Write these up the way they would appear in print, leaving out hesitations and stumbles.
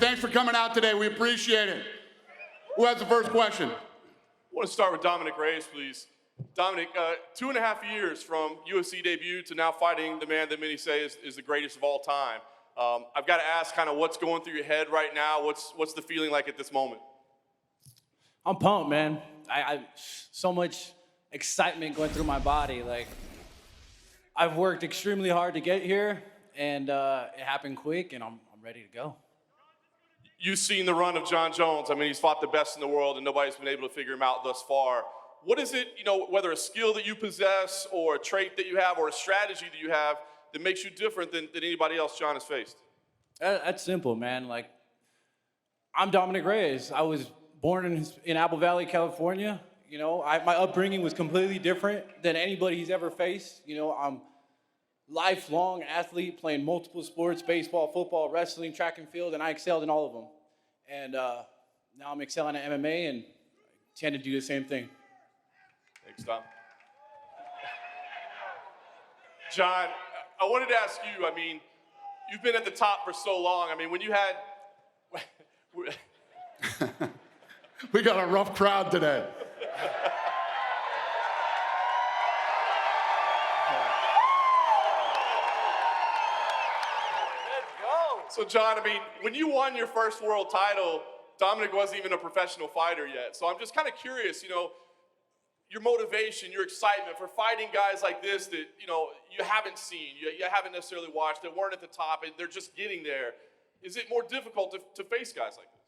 Thanks for coming out today. We appreciate it. Who has the first question? I want to start with Dominik Reyes, please. Dominik, 2.5 years from UFC debut to now fighting the man that many say is the greatest of all time. I've got to ask kind of what's going through your head right now. What's the feeling like at this moment? I'm pumped, man. I so much excitement going through my body. Like, I've worked extremely hard to get here, and it happened quick, and I'm ready to go. You've seen the run of Jon Jones. I mean, he's fought the best in the world, and nobody's been able to figure him out thus far. What is it, whether a skill that you possess or a trait that you have or a strategy that you have that makes you different than anybody else Jon has faced? That's simple, man. Like, I'm Dominik Reyes. I was born in Apple Valley, California. My upbringing was completely different than anybody he's ever faced. I'm lifelong athlete playing multiple sports, baseball, football, wrestling, track and field, and I excelled in all of them. And now I'm excelling at MMA and I tend to do the same thing. Thanks, Tom. Jon, I wanted to ask you, I mean, you've been at the top for so long. I mean, when you had... We got a rough crowd today. So, Jon, I mean, when you won your first world title, Dominik wasn't even a professional fighter yet. So I'm just kind of curious, your motivation, your excitement for fighting guys like this that, you haven't seen, you haven't necessarily watched, that weren't at the top, and they're just getting there. Is it more difficult to face guys like this?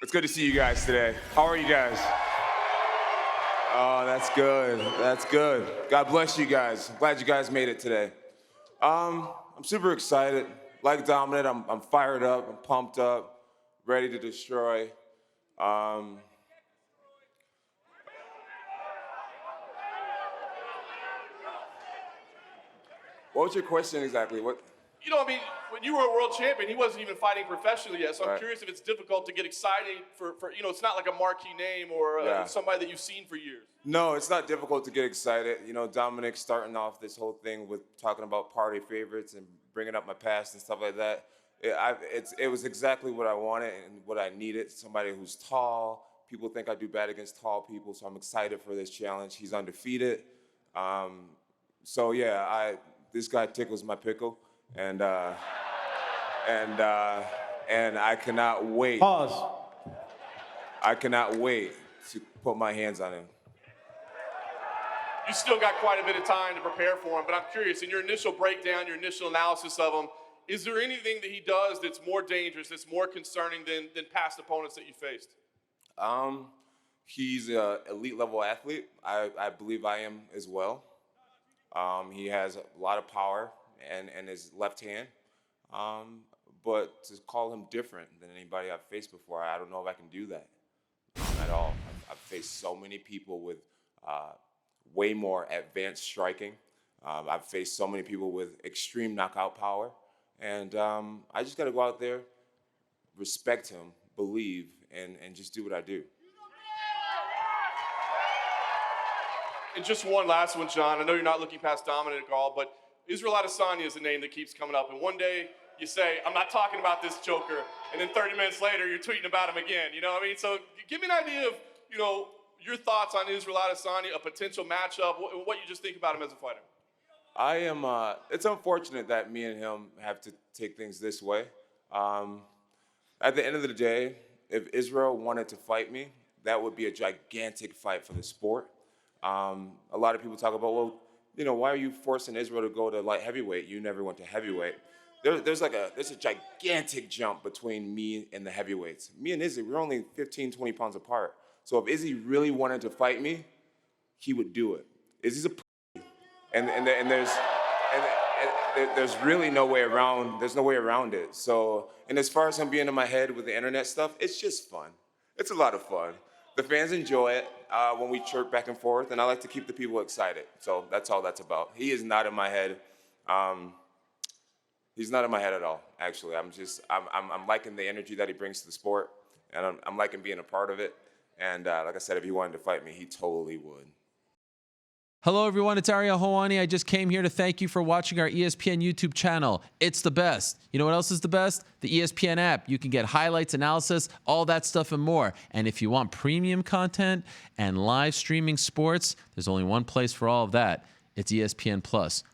It's good to see you guys today. How are you guys? Oh, that's good. That's good. God bless you guys. I'm glad you guys made it today. I'm super excited. Like Dominik, I'm fired up, I'm pumped up, ready to destroy. What was your question exactly? What? I mean, when you were a world champion, he wasn't even fighting professionally yet. So I'm curious if it's difficult to get excited for it's not like a marquee name or somebody that you've seen for years. No, it's not difficult to get excited. Dominik starting off this whole thing with talking about party favorites and bringing up my past and stuff like that. It was exactly what I wanted and what I needed. Somebody who's tall. People think I do bad against tall people, so I'm excited for this challenge. He's undefeated. So yeah, this guy tickles my pickle. And I cannot wait. Pause. I cannot wait to put my hands on him. You still got quite a bit of time to prepare for him, but I'm curious, in your initial breakdown, your initial analysis of him, is there anything that he does that's more dangerous, that's more concerning than past opponents that you faced? He's an elite level athlete. I believe I am as well. He has a lot of power and his left hand. But to call him different than anybody I've faced before, I don't know if I can do that at all. I've faced so many people with way more advanced striking. I've faced so many people with extreme knockout power. And I just got to go out there, respect him, believe, and just do what I do. And just one last one, Jon. I know you're not looking past Dominik at all, but Israel Adesanya is the name that keeps coming up. And one day you say, I'm not talking about this joker. And then 30 minutes later, you're tweeting about him again. You know what I mean? So give me an idea of, your thoughts on Israel Adesanya, a potential matchup, what you just think about him as a fighter. It's unfortunate that me and him have to take things this way. At the end of the day, if Israel wanted to fight me, that would be a gigantic fight for the sport. A lot of people talk about, well, why are you forcing Israel to go to light heavyweight? You never went to heavyweight. There's a gigantic jump between me and the heavyweights. Me and Izzy, we're only 15, 20 pounds apart. So if Izzy really wanted to fight me, he would do it. Izzy's a and there's really no way around. There's no way around it. So, and as far as him being in my head with the internet stuff, it's just fun. It's a lot of fun. The fans enjoy it when we chirp back and forth, and I like to keep the people excited. So that's all that's about. He is not in my head. He's not in my head at all, actually. I'm liking the energy that he brings to the sport, and I'm liking being a part of it. And like I said, if he wanted to fight me, he totally would. Hello, everyone. It's Ariel Hawani. I just came here to thank you for watching our ESPN YouTube channel. It's the best. You know what else is the best? The ESPN app. You can get highlights, analysis, all that stuff and more. And if you want premium content and live streaming sports, there's only one place for all of that. It's ESPN Plus.